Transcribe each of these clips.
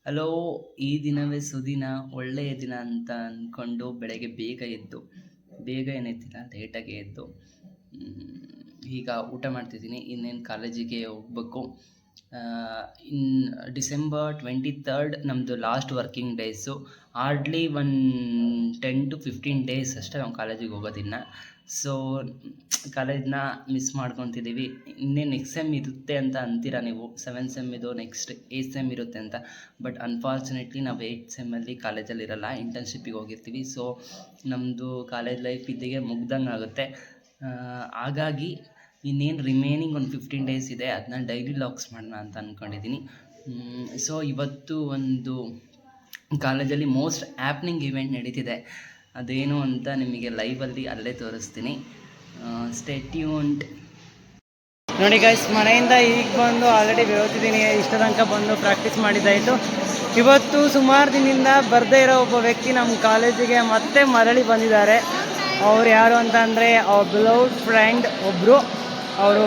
Hello, ಈ ದಿನವೇ ಸುದಿನ, ಒಳ್ಳೆಯ ದಿನ ಅಂತ ಅಂದ್ಕೊಂಡು ಬೆಳಗ್ಗೆ ಬೇಗ ಏನೆತ್ತಿಲ್ಲ, ಲೇಟಾಗೆ ಎದ್ದು ಈಗ ಊಟ ಮಾಡ್ತಿದ್ದೀನಿ. ಇನ್ನೇನು ಕಾಲೇಜಿಗೆ ಹೋಗ್ಬೇಕು. ಇನ್ ಡಿಸೆಂಬರ್ 23rd ನಮ್ಮದು last working days. Hardly 10 to 15 days ಅಷ್ಟೇ ನಾವು ಕಾಲೇಜಿಗೆ ಹೋಗೋದಿನ್ನ. So ಕಾಲೇಜನ್ನ miss ಮಾಡ್ಕೊತಿದ್ದೀವಿ. ಇನ್ನೇನು ನೆಕ್ಸ್ಟ್ ಸೆಮ್ ಇರುತ್ತೆ ಅಂತ ಅಂತೀರಾ ನೀವು. 7th ಸೆಮ್ ಇದು, ನೆಕ್ಸ್ಟ್ 8th ಸೆಮ್ ಇರುತ್ತೆ ಅಂತ. ಬಟ್ ಅನ್ಫಾರ್ಚುನೇಟ್ಲಿ ನಾವು 8th ಸೆಮ್ಮಲ್ಲಿ ಕಾಲೇಜಲ್ಲಿ ಇರಲ್ಲ, ಇಂಟರ್ನ್ಶಿಪ್ಪಿಗೆ ಹೋಗಿರ್ತೀವಿ. ಸೊ ನಮ್ಮದು ಕಾಲೇಜ್ ಲೈಫ್ ಇದ್ದಿಗೆ ಮುಗ್ದಂಗೆ ಆಗುತ್ತೆ. ಹಾಗಾಗಿ ಇನ್ನೇನು ರಿಮೈನಿಂಗ್ ಒಂದು 15 ಡೇಸ್ ಇದೆ, ಅದನ್ನ ಡೈಲಿ ಲಾಗ್ಸ್ ಮಾಡೋಣ ಅಂತ ಅಂದ್ಕೊಂಡಿದ್ದೀನಿ. ಸೊ ಇವತ್ತು ಒಂದು ಕಾಲೇಜಲ್ಲಿ ಮೋಸ್ಟ್ ಹ್ಯಾಪ್ನಿಂಗ್ ಇವೆಂಟ್ ನಡೀತಿದೆ. ಅದೇನು ಅಂತ ನಿಮಗೆ ಲೈವಲ್ಲಿ ಅಲ್ಲೇ ತೋರಿಸ್ತೀನಿ. Stay tuned. ನೋಡಿ ಗೈಸ್, ಮನೆಯಿಂದ ಈಗ ಬಂದು ಆಲ್ರೆಡಿ ಬೇವತ್ತಿದ್ದೀನಿ. ಇಷ್ಟ ತನಕ ಬಂದು ಪ್ರಾಕ್ಟೀಸ್ ಮಾಡಿದ್ದಾಯಿತು. ಇವತ್ತು ಸುಮಾರು ದಿನದಿಂದ ಬರದೇ ಇರೋ ಒಬ್ಬ ವ್ಯಕ್ತಿ ನಮ್ಮ ಕಾಲೇಜಿಗೆ ಮತ್ತೆ ಮರಳಿ ಬಂದಿದ್ದಾರೆ. ಅವ್ರು ಯಾರು ಅಂತ ಅಂದರೆ ಅವ್ರ ಬಿಲೌಡ್ ಫ್ರೆಂಡ್ ಒಬ್ಬರು. ಅವರು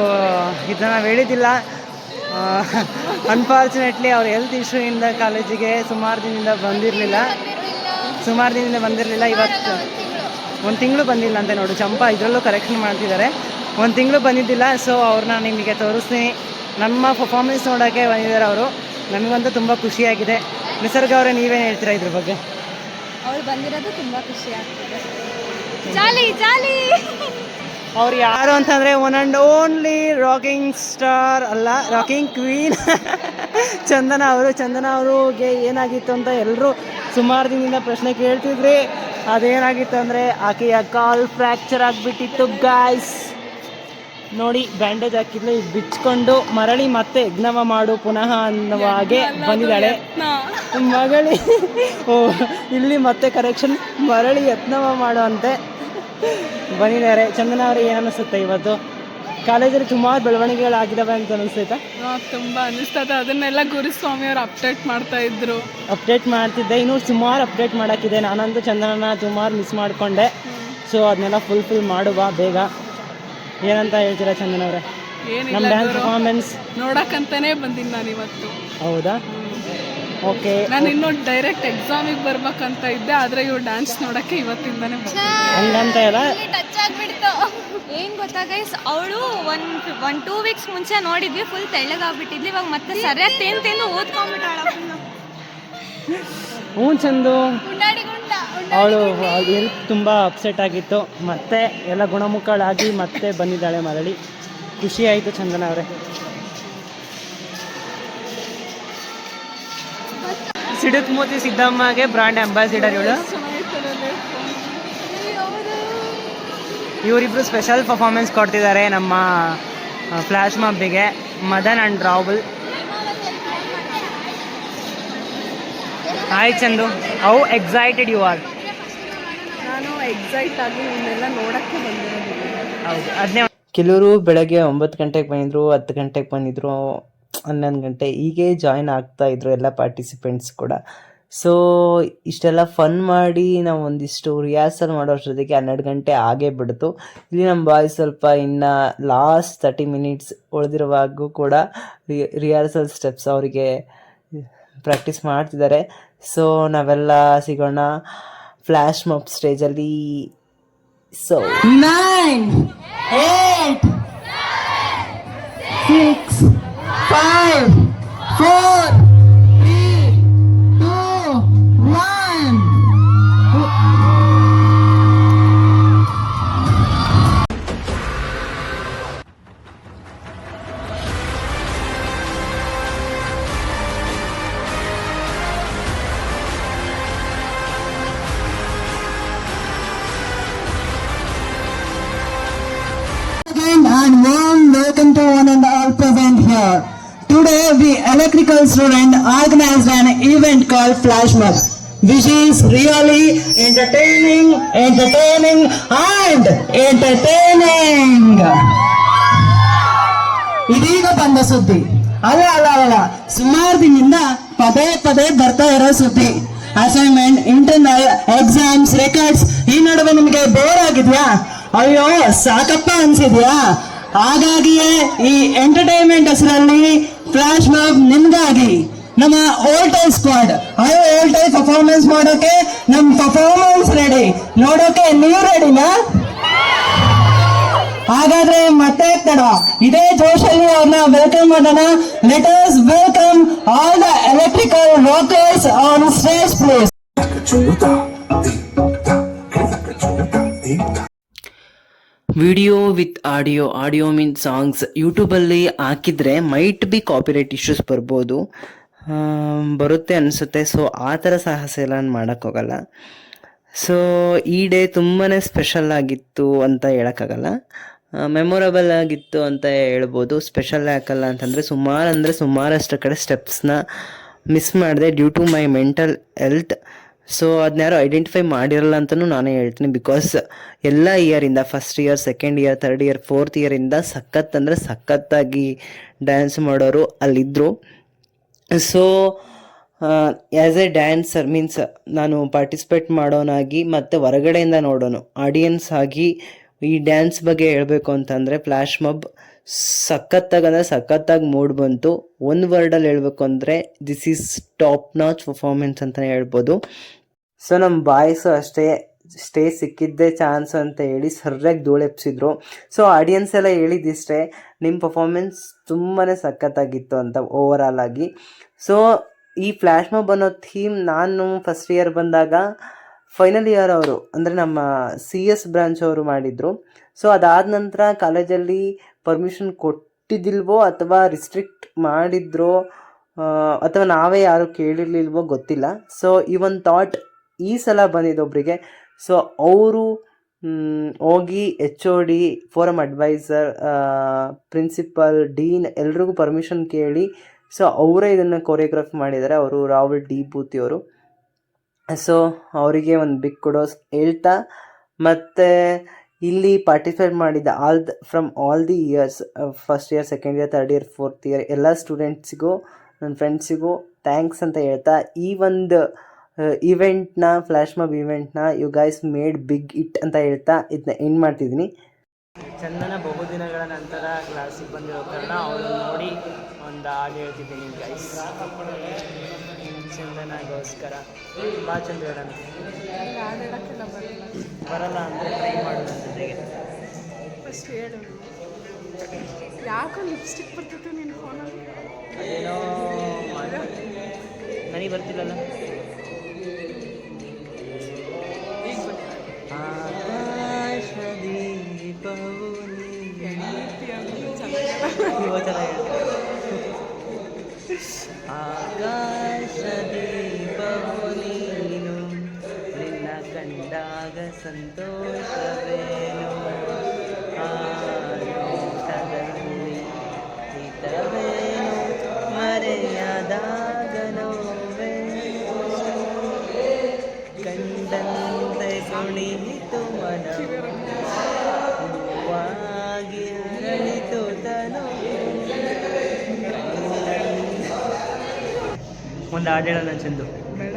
ಇದನ್ನು ಹೇಳಿದ್ದಿಲ್ಲ. ಅನ್ಫಾರ್ಚುನೇಟ್ಲಿ ಅವ್ರ ಹೆಲ್ತ್ ಇಶ್ಯೂಯಿಂದ ಕಾಲೇಜಿಗೆ ಸುಮಾರು ದಿನದಿಂದ ಬಂದಿರಲಿಲ್ಲ. ಇವತ್ತು 1 ತಿಂಗಳು ಬಂದಿಲ್ಲ ಅಂತ. ನೋಡು, ಚಂಪಾ ಇದರಲ್ಲೂ ಕರೆಕ್ಷನ್ ಮಾಡ್ತಿದ್ದಾರೆ. 1 ತಿಂಗಳು ಬಂದಿದ್ದಿಲ್ಲ. ಸೊ ಅವ್ರನ್ನ ನಿಮಗೆ ತೋರಿಸ್ತೀನಿ. ನಮ್ಮ ಪರ್ಫಾರ್ಮೆನ್ಸ್ ನೋಡೋಕ್ಕೆ ಬಂದಿದ್ದಾರೆ ಅವರು. ನಮಗಂತೂ ತುಂಬ ಖುಷಿಯಾಗಿದೆ. ನಿಸರ್ಗ ಅವರೇ, ನೀವೇನು ಹೇಳ್ತೀರಾ ಇದ್ರ ಬಗ್ಗೆ? ಅವ್ರು ಬಂದಿರೋದು ತುಂಬ ಖುಷಿ ಆಗ್ತಿದೆ. ಜಾಲಿ ಅವ್ರು ಯಾರು ಅಂತಂದರೆ one and only rocking star ಅಲ್ಲ, ರಾಕಿಂಗ್ ಕ್ವೀನ್ ಚಂದನ ಅವರು. ಚಂದನ ಅವ್ರಿಗೆ ಏನಾಗಿತ್ತು ಅಂತ ಎಲ್ಲರೂ ಸುಮಾರು ದಿನದಿಂದ ಪ್ರಶ್ನೆ ಕೇಳ್ತಿದ್ರಿ. ಅದೇನಾಗಿತ್ತು ಅಂದರೆ ಆಕೆಯ ಕಾಲ್ ಫ್ರ್ಯಾಕ್ಚರ್ ಆಗಿಬಿಟ್ಟಿತ್ತು ಗಾಯ್ಸ್. ನೋಡಿ, ಬ್ಯಾಂಡೇಜ್ ಹಾಕಿದ್ಲು. ಈಗ ಬಿಚ್ಕೊಂಡು ಮರಳಿ ಮತ್ತೆ ಯಜ್ಞವ ಮಾಡು ಪುನಃ ಅನ್ನುವ ಹಾಗೆ ಬಂದಿದ್ದಾಳೆ ಮಗಳಿ. ಇಲ್ಲಿ ಮತ್ತೆ ಕರೆಕ್ಷನ್, ಮರಳಿ ಯತ್ನವ ಮಾಡು ಅಂತೆ ಬಂದಿದ್ದಾರೆ. ಚಂದನ ಅವ್ರಿಗೆ ಏನು ಅನ್ನಿಸುತ್ತೆ? ಇವತ್ತು ಕಾಲೇಜಲ್ಲಿ ಸುಮಾರು ಬೆಳವಣಿಗೆಗಳಾಗಿದ್ದಾವೆ ಅಂತ ಅನಿಸ್ತೈತಾ? ತುಂಬ ಅನಿಸ್ತದೆ. ಅದನ್ನೆಲ್ಲ ಗುರುಸ್ವಾಮಿ ಅವರು ಅಪ್ಡೇಟ್ ಮಾಡ್ತಿದ್ದೆ. ಇನ್ನೂ ಸುಮಾರು ಅಪ್ಡೇಟ್ ಮಾಡೋಕ್ಕಿದೆ. ನಾನಂತೂ ಚಂದನನ ಸುಮಾರು ಮಿಸ್ ಮಾಡಿಕೊಂಡೆ. ಸೊ ಅದನ್ನೆಲ್ಲ ಫುಲ್ಫಿಲ್ ಮಾಡುವ ಬೇಗ. ಏನಂತ ಹೇಳ್ತೀರಾ ಚಂದನ ಅವರೇ? ನಮ್ಮ ಡ್ಯಾನ್ಸ್ ಪರ್ಫಾರ್ಮೆನ್ಸ್ ನೋಡಕ್ಕಂತಾನೆ ಬಂದಿನಿ ನಾನು ಇವತ್ತು. ಹೌದಾ? ಓಕೆ. ನಾನು ಇನ್ನೂ ಡೈರೆಕ್ಟ್ ಎಕ್ಸಾಮಿಗೆ ಬರ್ಬೇಕಂತ ಇದ್ದೆ, ಆದರೆ ಇವ್ರು ಡ್ಯಾನ್ಸ್ ನೋಡೋಕ್ಕೆ ಇವತ್ತಿಂದಾನೆ ಹಂಗಂತ ಇಲ್ಲ. ಟಚ್ ಆಗಿಬಿಡ್ತು. ಏನು ಗೊತ್ತಾ ಗೈಸ್, ಅವಳು 1-2 ವೀಕ್ಸ್ ಮುಂಚೆ ನೋಡಿದ್ವಿ, ಫುಲ್ ತೆಳ್ಳಗಾಗ್ಬಿಟ್ಟಿದ್ಲಿ. ಇವಾಗ ಮತ್ತೆ ಸರಿಯಾಗಿ ತಿಂದು ಓದ್ಕೊಂಡ್ಬಿಟ್ಟಾಳ. ಹ್ಞೂ ಚಂದು, ಅವಳು ಹೆಲ್ತ್ ತುಂಬ ಅಪ್ಸೆಟ್ ಆಗಿತ್ತು. ಮತ್ತೆ ಎಲ್ಲ ಗುಣಮುಖಳಾಗಿ ಮತ್ತೆ ಬಂದಿದ್ದಾಳೆ ಮರಳಿ. ಖುಷಿ ಆಯಿತು ಚಂದನ ಅವರೇ. ಸಿಡುಕ್ ಮೋತಿ ಸಿದ್ದಮ್ಮಗೆ ಬ್ರಾಂಡ್ ಅಂಬಾಸಿಡರ್ ಇವಳು. ಇವರಿಬ್ಬರು ಸ್ಪೆಷಲ್ ಪರ್ಫಾರ್ಮೆನ್ಸ್ ಕೊಡ್ತಿದ್ದಾರೆ ನಮ್ಮ ಫ್ಲ್ಯಾಶ್ ಮಾಬ್ಬಿಗೆ. Madan and Rahul. Hi Chandu, how excited you are? ನಾನು ಎಕ್ಸೈಟ್ ಆಗಿ ಇವನ್ನೆಲ್ಲ ನೋಡೋಕ್ಕೆ ಬಂದಿರೋದು. ಹೌದು, ಅದನ್ನೇ. ಕೆಲವರು ಬೆಳಗ್ಗೆ 9 ಗಂಟೆಗೆ ಬಂದಿದ್ರು, 10 ಗಂಟೆಗೆ ಬಂದಿದ್ರು, 11 ಗಂಟೆ ಹೀಗೆ ಜಾಯ್ನ್ ಆಗ್ತಾಯಿದ್ರು ಎಲ್ಲ ಪಾರ್ಟಿಸಿಪೆಂಟ್ಸ್ ಕೂಡ. ಸೊ ಇಷ್ಟೆಲ್ಲ ಫನ್ ಮಾಡಿ ನಾವು ಒಂದಿಷ್ಟು ರಿಹರ್ಸಲ್ ಮಾಡೋ ಅಷ್ಟೊತ್ತಿಗೆ 12 ಗಂಟೆ ಆಗೇ ಬಿಡ್ತು. ಇಲ್ಲಿ ನಮ್ಮ ಬಾಯ್ಸ್ ಸ್ವಲ್ಪ ಇನ್ನು ಲಾಸ್ಟ್ 30 ಮಿನಿಟ್ಸ್ ಉಳಿದಿರುವಾಗೂ ಕೂಡ ರಿಹರ್ಸಲ್ ಸ್ಟೆಪ್ಸ್ ಅವರಿಗೆ ಪ್ರಾಕ್ಟೀಸ್ ಮಾಡ್ತಿದ್ದಾರೆ. ಸೊ ನಾವೆಲ್ಲ ಸಿಗೋಣ ಫ್ಲ್ಯಾಶ್ ಮಾಬ್ ಸ್ಟೇಜಲ್ಲಿ. So 9, 8, 6, 5, 4, 3, 2, 1. And warm welcome to one and all present here. Today we electrical student organized an event called Flash Mob, which is really entertaining and entertaining. ಇದೀಗ ಬಂದ ಸುದ್ದಿ ಅಲ್ಲ ಸುಮಾರು ದಿನದಿಂದ ಪದೇ ಬರ್ತಾ ಇರೋ ಸುದ್ದಿ. Assignment, internal, exams, records. ಈ ನಡುವೆ ನಿಮಗೆ ಬೋರ್ ಆಗಿದ್ಯಾ? ಅಯ್ಯೋ ಸಾಕಪ್ಪ ಅನ್ಸಿದ್ಯಾ? ಹಾಗಾಗಿಯೇ ಈ ಎಂಟರ್ಟೈನ್ಮೆಂಟ್ ಹೆಸರಲ್ಲಿ ಫ್ಲಾಶ್ ಮಾಬ್ ನಿಮ್ಗಾಗಿ ನಮ್ಮ ಓಲ್ಟೈಲ್ ಸ್ಕ್ವಾಡ್ ಅಯ್ಯೋ ಓಲ್ಟೈಲ್ ಪರ್ಫಾರ್ಮೆನ್ಸ್ ಮಾಡೋಕೆ ನಮ್ ಪರ್ಫಾರ್ಮೆನ್ಸ್ ರೆಡಿ, ನೋಡೋಕೆ ನೀವು ರೆಡಿನಾ? ಹಾಗಾದ್ರೆ ಮತ್ತೆ ತಡ ಇದೇ ಜೋಶಲ್ಲಿ ಅವ್ರನ್ನ ವೆಲ್ಕಮ್ ಮಾಡೋಣ. Let us welcome all the electrical Rockers on stage please. Video with audio mean songs ಯೂಟ್ಯೂಬಲ್ಲಿ ಹಾಕಿದರೆ ಮೈಟ್ ಬಿ ಕಾಪಿರೈಟ್ ಇಶ್ಯೂಸ್ ಬರ್ಬೋದು, ಬರುತ್ತೆ ಅನಿಸುತ್ತೆ. ಸೊ ಆ ಥರ ಸಾಹಸ ಎಲ್ಲ ನಾನು ಮಾಡೋಕ್ಕೋಗಲ್ಲ. ಸೊ ಈ ಡೇ ತುಂಬಾ ಸ್ಪೆಷಲ್ ಆಗಿತ್ತು ಅಂತ ಹೇಳೋಕ್ಕಾಗಲ್ಲ, ಮೆಮೊರಬಲ್ ಆಗಿತ್ತು ಅಂತ ಹೇಳ್ಬೋದು. ಸ್ಪೆಷಲ್ ಯಾಕಲ್ಲ ಅಂತಂದರೆ ಸುಮಾರಷ್ಟು ಕಡೆ ಸ್ಟೆಪ್ಸ್ನ ಮಿಸ್ ಮಾಡಿದೆ due to my mental health. So ಅದನ್ನ ಯಾರು ಐಡೆಂಟಿಫೈ ಮಾಡಿರಲ್ಲ ಅಂತಲೂ ನಾನೇ ಹೇಳ್ತೀನಿ. ಬಿಕಾಸ್ ಎಲ್ಲ ಇಯರಿಂದ first year, second year, third year, fourth ಇಯರಿಂದ ಸಖತ್ತಾಗಿ ಡ್ಯಾನ್ಸ್ ಮಾಡೋರು ಅಲ್ಲಿದ್ದರು. So as a dancer means ನಾನು ಪಾರ್ಟಿಸಿಪೇಟ್ ಮಾಡೋನಾಗಿ ಮತ್ತು ಹೊರಗಡೆಯಿಂದ ನೋಡೋನು ಆಡಿಯನ್ಸ್ ಆಗಿ ಈ ಡ್ಯಾನ್ಸ್ ಬಗ್ಗೆ ಹೇಳಬೇಕು ಅಂತಂದರೆ ಫ್ಲ್ಯಾಶ್ ಮಾಬ್ ಸಖತ್ತಾಗಿ ಮೂಡ್ ಬಂತು. ಒಂದು ವರ್ಡಲ್ಲಿ ಹೇಳಬೇಕು ಅಂದರೆ this is top notch performance ಅಂತಲೇ ಹೇಳ್ಬೋದು. ಸೊ ನಮ್ಮ ಬಾಯ್ಸು ಅಷ್ಟೇ ಸ್ಟೇ ಸಿಕ್ಕಿದ್ದೇ ಚಾನ್ಸ್ ಅಂತ ಹೇಳಿ ಸರಿಯಾಗಿ ಧೂಳೆಪ್ಸಿದ್ರು. ಸೊ ಆಡಿಯನ್ಸ್ ಎಲ್ಲ ಹೇಳಿದ್ದಿಷ್ಟೇ, ನಿಮ್ಮ ಪರ್ಫಾರ್ಮೆನ್ಸ್ ತುಂಬಾ ಸಖತ್ತಾಗಿತ್ತು ಅಂತ ಓವರಾಲ್ ಆಗಿ. ಸೊ ಈ ಫ್ಲ್ಯಾಶ್ ಮಾಬ್ ಅನ್ನೋ ಥೀಮ್ ನಾನು ಫಸ್ಟ್ ಇಯರ್ ಬಂದಾಗ ಫೈನಲ್ ಇಯರ್ ಅವರು ಅಂದರೆ ನಮ್ಮ CS ಬ್ರಾಂಚ್ ಅವರು ಮಾಡಿದರು. ಸೊ ಅದಾದ ನಂತರ ಕಾಲೇಜಲ್ಲಿ ಪರ್ಮಿಷನ್ ಕೊಟ್ಟಿದ್ದಿಲ್ವೋ ಅಥವಾ ರಿಸ್ಟ್ರಿಕ್ಟ್ ಮಾಡಿದ್ರೋ ಅಥವಾ ನಾವೇ ಯಾರು ಕೇಳಿರ್ಲಿಲ್ವೋ ಗೊತ್ತಿಲ್ಲ. ಸೊ ಈ ಒಂದು ಥಾಟ್ ಈ ಸಲ ಬಂದಿದ್ದೊಬ್ಬರಿಗೆ. ಸೊ ಅವರು ಹೋಗಿ HOD, forum advisor, principal, dean ಎಲ್ರಿಗೂ ಪರ್ಮಿಷನ್ ಕೇಳಿ ಸೊ ಅವರೇ ಇದನ್ನು ಕೊರಿಯೋಗ್ರಫಿ ಮಾಡಿದ್ದಾರೆ. ಅವರು ರಾಹುಲ್ ಡಿ ಬೂತಿ ಅವರು. ಸೊ ಅವರಿಗೆ ಒಂದು ಬಿಗ್ ಕುಡೋಸ್ ಹೇಳ್ತಾ, ಮತ್ತು ಇಲ್ಲಿ ಪಾರ್ಟಿಸಿಪೇಟ್ ಮಾಡಿದ್ದ from all the years, first year, second year, third year, fourth year ಎಲ್ಲ ಸ್ಟೂಡೆಂಟ್ಸಿಗೂ ನನ್ನ ಫ್ರೆಂಡ್ಸಿಗೂ ಥ್ಯಾಂಕ್ಸ್ ಅಂತ ಹೇಳ್ತಾ, ಈ ಒಂದು ಈವೆಂಟ್ನ ಫ್ಲ್ಯಾಶ್ ಮಾಬ್ ಈವೆಂಟ್ನ you guys made big it ಅಂತ ಹೇಳ್ತಾ ಇದನ್ನ ಎಂಡ್ ಮಾಡ್ತಿದ್ದೀನಿ. ಚಂದನ ಬಹುದಿನಗಳ ನಂತರ ಕ್ಲಾಸಿಗೆ ಬಂದಿರೋ ಕಾರಣ ಅವಳು ನೋಡಿ ಒಂದು ಹಾಡು ಹೇಳ್ತಿದ್ದೀನಿ ಗೈಸ್, ಚಂದನಗೋಸ್ಕರ. ಬಾ ಚಂದ ಹೇಳೋಣ. ಬರಲ್ಲ ಅಂದರೆ ಟ್ರೈ ಮಾಡೋದು ಜೊತೆಗೆ. ಫಸ್ಟ್ ಹೇಳು, ಯಾಕೋ ಲಿಪ್ಸ್ಟಿಕ್ ಬರ್ತಿತ್ತು ನಿನ್ನ ಫೋನಲ್ಲಿ? ಅದೇನೋ ನನಗೆ ಬರ್ತಿಲ್ಲಲ್ಲ. ಆಕಾಶ ದೀಪವು ನೀನು, ನಿನ್ನ ಕಂಡಾಗ ಸಂತೋಷವೇನು, ಆಕಾಶದಲ್ಲಿ ಹಿತವೇನು, ಮರೆಯಾದಾಗ ನೋವೇನು, ಕಂಡಂತೆ ಕುಣಿಯಿತು ಮನ, ಹೂವಾಗಿ ಅರಳಿತು ತನು. ಒಂದು ಹಾಡು ಹೇಳೋಣ ಚಂದು. ಬೇಡ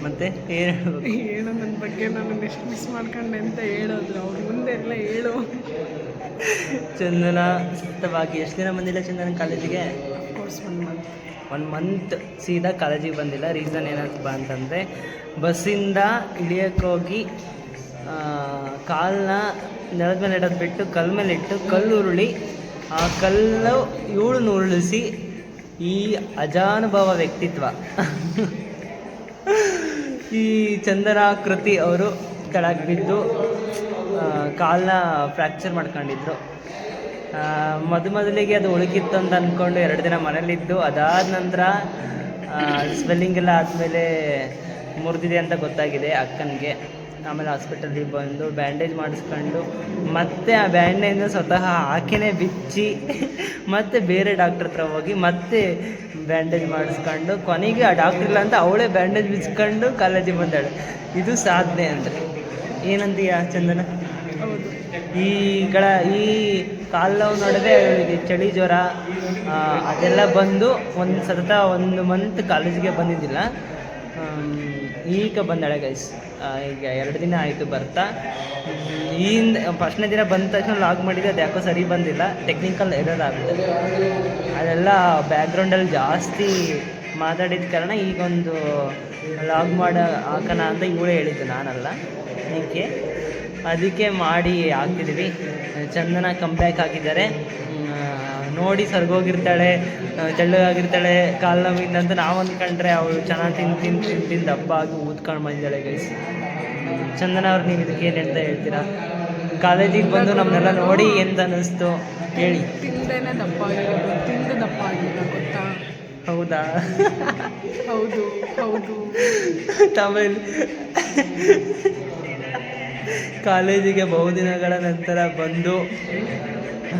ಮತ್ತೆ ಏನು ಹೇಳು, ನನ್ನ ಬಗ್ಗೆ ನಾನು ಎಷ್ಟು ಮಿಸ್ ಮಾಡ್ಕೊಂಡೆ ಅಂತ ಹೇಳೋದ್ರು ಅವ್ರು ಮುಂದೆ ಎಲ್ಲ ಹೇಳು. ಚಂದನ ಸತತವಾಗಿ ಎಷ್ಟು ದಿನ ಬಂದಿಲ್ಲ ಚಂದನ ಕಾಲೇಜಿಗೆ? ಅಫ್ಕೋರ್ಸ್ 1 ಮಂತ್ ಸೀದಾ ಕಾಲೇಜಿಗೆ ಬಂದಿಲ್ಲ. ರೀಸನ್ ಏನಂತ ಅಂತಂದರೆ ಬಸ್ಸಿಂದ ಇಳಿಯೋಕ್ಕೋಗಿ ಕಾಲನ್ನ ನೆಲದ ಮೇಲೆ ಇಡೋದು ಬಿಟ್ಟು ಕಲ್ಲು ಮೇಲೆ ಇಟ್ಟು ಕಲ್ಲು ಉರುಳಿ ಆ ಕಲ್ಲು ಇವಳನ್ನ ಉರುಳಿಸಿ ಈ ಅಜಾನುಭವ ವ್ಯಕ್ತಿತ್ವ ಈ ಚಂದನ ಕೃತಿ ಅವರು ಕೆಳಗೆ ಬಿದ್ದು ಕಾಲನ್ನ ಫ್ರ್ಯಾಕ್ಚರ್ ಮಾಡ್ಕೊಂಡಿದ್ರು. ಮೊದಲಿಗೆ ಅದು ಉಳುಕಿತ್ತು ಅಂತ ಅಂದ್ಕೊಂಡು 2 ದಿನ ಮನೇಲಿದ್ದು, ಅದಾದ ನಂತರ ಸ್ವೆಲ್ಲಿಂಗ್ ಎಲ್ಲ ಆದಮೇಲೆ ಮುರಿದಿದೆ ಅಂತ ಗೊತ್ತಾಗಿದೆ ಅಕ್ಕನಿಗೆ. ಆಮೇಲೆ ಹಾಸ್ಪಿಟಲ್ಗೆ ಬಂದು ಬ್ಯಾಂಡೇಜ್ ಮಾಡಿಸ್ಕೊಂಡು ಮತ್ತೆ ಆ ಬ್ಯಾಂಡೇಜ್ನ ಸ್ವತಃ ಆಕೆನೇ ಬಿಚ್ಚಿ ಮತ್ತೆ ಬೇರೆ ಡಾಕ್ಟ್ರ್ ಹತ್ರ ಹೋಗಿ ಮತ್ತೆ ಬ್ಯಾಂಡೇಜ್ ಮಾಡಿಸ್ಕೊಂಡು ಕೊನೆಗೆ ಆ ಡಾಕ್ಟ್ರ್ ಇಲ್ಲ ಅಂತ ಅವಳೇ ಬ್ಯಾಂಡೇಜ್ ಬಿಚ್ಕೊಂಡು ಕಾಲೇಜಿಗೆ ಬಂದಾಳೆ. ಇದು ಸಾಧನೆ ಅಂದರೆ ಏನಂತೀಯ ಚಂದನ? ಹೌದು. ಈ ಕಾಲು ನಡುವೆ ಅವಳಿಗೆ ಚಳಿ ಜ್ವರ ಅದೆಲ್ಲ ಬಂದು ಸತತ 1 ಮಂತ್ ಕಾಲೇಜಿಗೆ ಬಂದಿದ್ದಿಲ್ಲ. ಈಗ ಬಂದಾಳೆ ಗೈಸ್. ಈಗ 2 ದಿನ ಆಯಿತು ಬರ್ತಾ. ಫಸ್ಟ್ನೇ ದಿನ ಬಂದ ತಕ್ಷಣ ಲಾಗ್ ಮಾಡಿದ್ದೆ, ಅದು ಯಾಕೋ ಸರಿ ಬಂದಿಲ್ಲ, ಟೆಕ್ನಿಕಲ್ ಎರರ್ ಆಗುತ್ತೆ. ಅದೆಲ್ಲ ಬ್ಯಾಕ್ಗ್ರೌಂಡಲ್ಲಿ ಜಾಸ್ತಿ ಮಾತಾಡಿದ ಕಾರಣ ಈಗೊಂದು ಲಾಗ್ ಹಾಕೋಣ ಅಂತ ಇವಳೇ ಹೇಳಿದ್ದು, ನಾನಲ್ಲ. ಅದಕ್ಕೆ ಮಾಡಿ ಹಾಕಿದ್ವಿ. ಚಂದನ ಕಂಬ್ಯಾಕ್ ಆಗಿದ್ದಾರೆ. ನೋಡಿ ಸರ್ಗೋಗಿರ್ತಾಳೆ, ತೆಳ್ಳಗಾಗಿರ್ತಾಳೆ, ಕಾಲು ನೋವಿಂದ ಅಂತ ನಾವು ಅಂದ್ಕೊಂಡ್ರೆ ಅವಳು ಚೆನ್ನಾಗಿ ತಿಂದು ದಪ್ಪ ಆಗಿ ಊದ್ಕೊಂಡು ಬಂದಿದ್ದಾಳೆ ಗೈಸ್. ಚಂದನ ಅವ್ರು ನೀವು ಇದಕ್ಕೆ ಏನು ಅಂತ ಹೇಳ್ತೀರಾ? ಕಾಲೇಜಿಗೆ ಬಂದು ನಮ್ಮನ್ನೆಲ್ಲ ನೋಡಿ ಎಂತ ಅನ್ನಿಸ್ತು ಹೇಳಿ. ತಿಂದೇನೆ ದಪ್ಪ ಆಗಿರೋದು, ತಿಂದು ದಪ್ಪ ಆಗಿಲ್ಲ ಗೊತ್ತಾ? ಹೌದಾ? ಹೌದು ಹೌದು. ತಮಿಳ್ ಕಾಲೇಜಿಗೆ ಬಹುದಿನಗಳ ನಂತರ ಬಂದು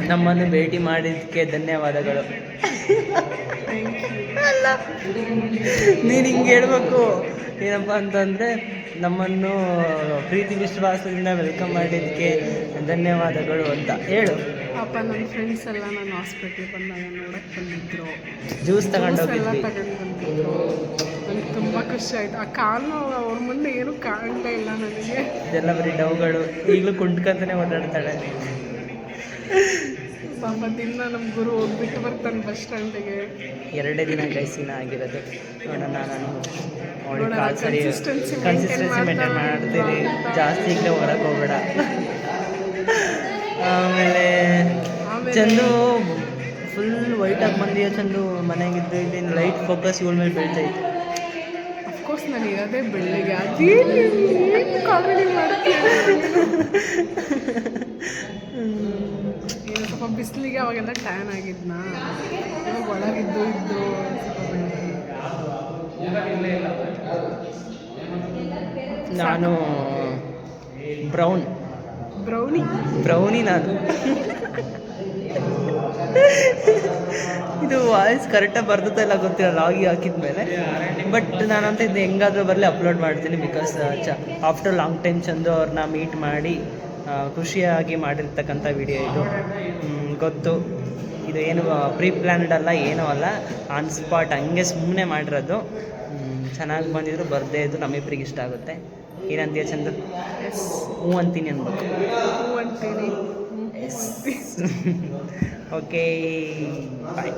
ನಮ್ಮನ್ನು ಭೇಟಿ ಮಾಡಿದ್ದಕ್ಕೆ ಧನ್ಯವಾದಗಳು. ಅಲ್ಲ, ನೀನು ಹಿಂಗೆ ಹೇಳ್ಬೇಕು. ಏನಪ್ಪ ಅಂತಂದರೆ ನಮ್ಮನ್ನು ಪ್ರೀತಿ ವಿಶ್ವಾಸದಿಂದ ವೆಲ್ಕಮ್ ಮಾಡಿದ್ದಕ್ಕೆ ಧನ್ಯವಾದಗಳು ಅಂತ ಹೇಳು. ಪಾಪ ನನ್ನ ಫ್ರೆಂಡ್ಸ್ ಎಲ್ಲ ನಾನು ಹಾಸ್ಪಿಟ್ಲಿಗೆ ಬಂದಾಗ ನೋಡಕ್ಕೆ ಬಂದಿದ್ರು, ಜ್ಯೂಸ್ ತಗೊಂಡು ಎಲ್ಲ ಹೋಗಿದ್ವಿ. ತಗೊಂಡು ಬಂದಿದ್ರು. ನನಗೆ ತುಂಬ ಖುಷಿ ಆಯಿತು. ಆ ಕಾಲು ಅವ್ರ ಮುಂದೆ ಏನೂ ಕಾಣಲೇ ಇಲ್ಲ ನನಗೆ. ಇದೆಲ್ಲ ಬರೀ ಡವ್ಗಳು. ಈಗಲೂ ಕುಂಟ್ಕೊಂತಾನೆ ಓಡಾಡ್ತಾಳೆ. ಪಾಪ ದಿನ ನಮ್ಮ ಗುರು ಹೋಗ್ಬಿಟ್ಟು ಬರ್ತಾನೆ ಬಸ್ ಸ್ಟ್ಯಾಂಡಿಗೆ. 2 ದಿನ ಗೈಸಿನ ಆಗಿರೋದು. ನೋಡೋಣ, ನಾನು ನೋಡೋಣ, ಕಾಲು ಸರಿ consistency ಕನ್ಸಿಸ್ಟೆನ್ಸಿ ಮೇಂಟೈನ್ ಮಾಡ್ತೀನಿ. ಜಾಸ್ತಿ ಈಗಲೇ ಹೊರಗೆ ಹೋಗಬೇಡ. ಆಮೇಲೆ ಚಂದು ಫುಲ್ ವೈಟಾಗಿ ಬಂದಿಯೋ ಚಂದು. ಮನೆಗಿದ್ದು ಇದ್ದೀನಿ, ಲೈಟ್ ಫೋಕಸ್ ಇವಳ ಮೇಲೆ ಬೀಳ್ತೈತೆ. ಅಫ್ಕೋರ್ಸ್ ನಾನು ಇರೋದೇ ಬೆಳ್ಳಿಗೆ. ಅದೇನು ಕಾಮಿಡಿ ಮಾಡ್ತೀನಿ. ಸ್ವಲ್ಪ ಬಿಸಿಲಿಗೆ ಅವಾಗೆಲ್ಲ ಟ್ಯಾನ್ ಆಗಿದ್ನ, ಇವಾಗ ಒಳಗಿದ್ದು ಇದ್ದು ನಾನು ಬ್ರೌನಿ ನಾನು. ಇದು ವಾಯ್ಸ್ ಕರೆಕ್ಟಾಗಿ ಬರ್ತದೆ ಇಲ್ಲ ಗೊತ್ತಿಲ್ಲ ಲಾಗಿ ಹಾಕಿದ ಮೇಲೆ. ಬಟ್ ನಾನಂತ ಇದು ಹೆಂಗಾದರೂ ಬರಲಿ ಅಪ್ಲೋಡ್ ಮಾಡ್ತೀನಿ. Because after long time Chandu ಅವ್ರನ್ನ ಮೀಟ್ ಮಾಡಿ ಖುಷಿಯಾಗಿ ಮಾಡಿರ್ತಕ್ಕಂಥ ವಿಡಿಯೋ ಇದು. ಗೊತ್ತು, ಇದು ಏನು ಪ್ರೀ ಪ್ಲ್ಯಾನ್ಡ್ ಅಲ್ಲ, ಏನೂ ಅಲ್ಲ, ಆನ್ ಸ್ಪಾಟ್ ಹಂಗೆ ಸುಮ್ಮನೆ ಮಾಡಿರೋದು. ಚೆನ್ನಾಗಿ ಬಂದಿದ್ರು, ಬರ್ದೇ ಇದ್ದು ನಮ್ಮಿಬ್ಬರಿಗೆ ಇಷ್ಟ ಆಗುತ್ತೆ. ಏನಂತೀಯ ಚಂದು? ಹ್ಞೂ ಅಂತೀನಿ ಅನ್ಬೇಕು. ಅಂತೀನಿ. ಓಕೆ, ಬಾಯ್.